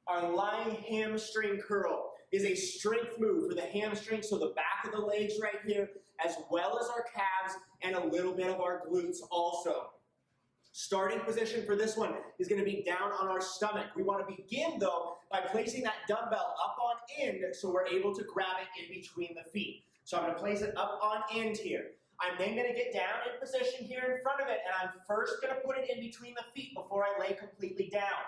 Our lying hamstring curl is a strength move for the hamstring, so the back of the legs right here, as well as our calves and a little bit of our glutes also. Starting position for this one is going to be down on our stomach. We want to begin though by placing that dumbbell up on end so we're able to grab it in between the feet. So I'm going to place it up on end here. I'm then going to get down in position here in front of it, and I'm first going to put it in between the feet before I lay completely down.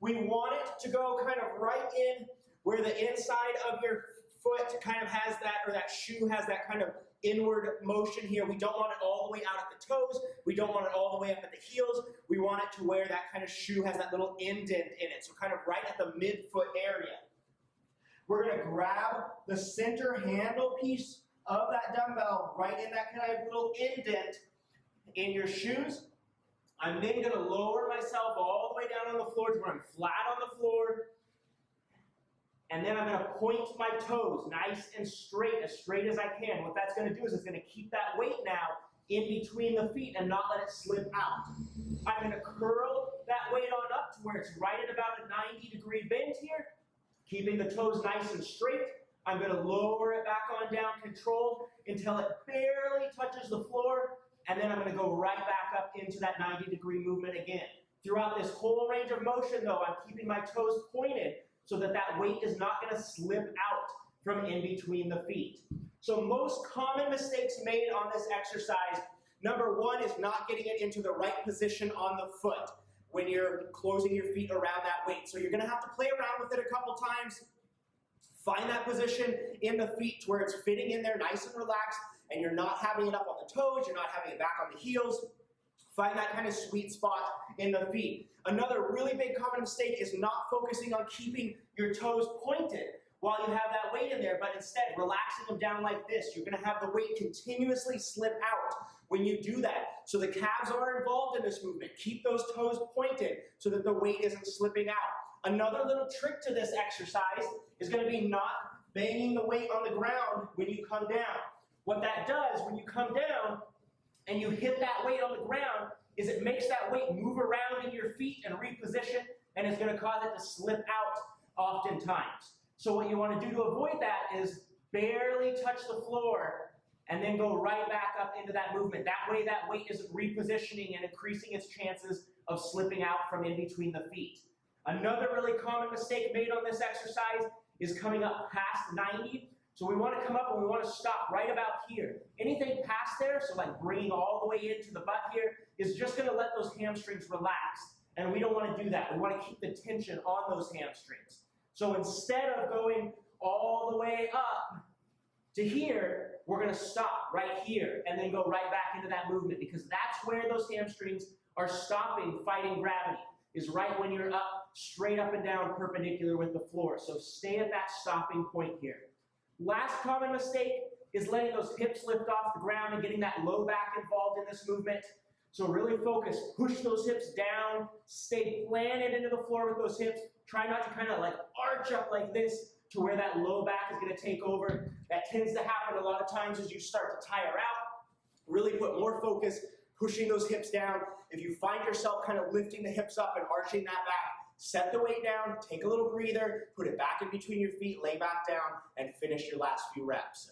We want it to go kind of right in where the inside of your foot kind of has that, or that shoe has that kind of inward motion here. We don't want it all the way out at the toes. We don't want it all the way up at the heels. We want it to where that kind of shoe has that little indent in it. So kind of right at the midfoot area. We're going to grab the center handle piece of that dumbbell right in that kind of little indent in your shoes. I'm then going to lower myself all the way down on the floor to where I'm flat on the floor. And then I'm going to point my toes nice and straight as I can. What that's going to do is it's going to keep that weight now in between the feet and not let it slip out. I'm going to curl that weight on up to where it's right at about a 90-degree bend here, keeping the toes nice and straight. I'm going to lower it back on down, controlled, until it barely touches the floor, and then I'm going to go right back up into that 90-degree movement again. Throughout this whole range of motion, though, I'm keeping my toes pointed so that that weight is not going to slip out from in between the feet. So most common mistakes made on this exercise, number one is not getting it into the right position on the foot when you're closing your feet around that weight. So you're going to have to play around with it a couple times. Find that position in the feet to where it's fitting in there nice and relaxed, and you're not having it up on the toes, you're not having it back on the heels. Find that kind of sweet spot in the feet. Another really big common mistake is not focusing on keeping your toes pointed while you have that weight in there, but instead relaxing them down like this. You're going to have the weight continuously slip out when you do that. So the calves are involved in this movement. Keep those toes pointed so that the weight isn't slipping out. Another little trick to this exercise is going to be not banging the weight on the ground when you come down. What that does when you come down and you hit that weight on the ground is it makes that weight move around in your feet and reposition, and it's going to cause it to slip out oftentimes. So what you want to do to avoid that is barely touch the floor and then go right back up into that movement. That way that weight isn't repositioning and increasing its chances of slipping out from in between the feet. Another really common mistake made on this exercise is coming up past 90. So we want to come up and we want to stop right about here. Anything past there, so like bringing all the way into the butt here, is just going to let those hamstrings relax. And we don't want to do that. We want to keep the tension on those hamstrings. So instead of going all the way up to here, we're going to stop right here and then go right back into that movement, because that's where those hamstrings are stopping fighting gravity, is right when you're up, straight up and down, perpendicular with the floor. So stay at that stopping point here. Last common mistake is letting those hips lift off the ground and getting that low back involved in this movement. So really focus, push those hips down, stay planted into the floor with those hips. Try not to kind of like arch up like this to where that low back is going to take over. That tends to happen a lot of times as you start to tire out. Really put more focus, pushing those hips down. If you find yourself kind of lifting the hips up and arching that back, set the weight down, take a little breather, put it back in between your feet, lay back down, and finish your last few reps.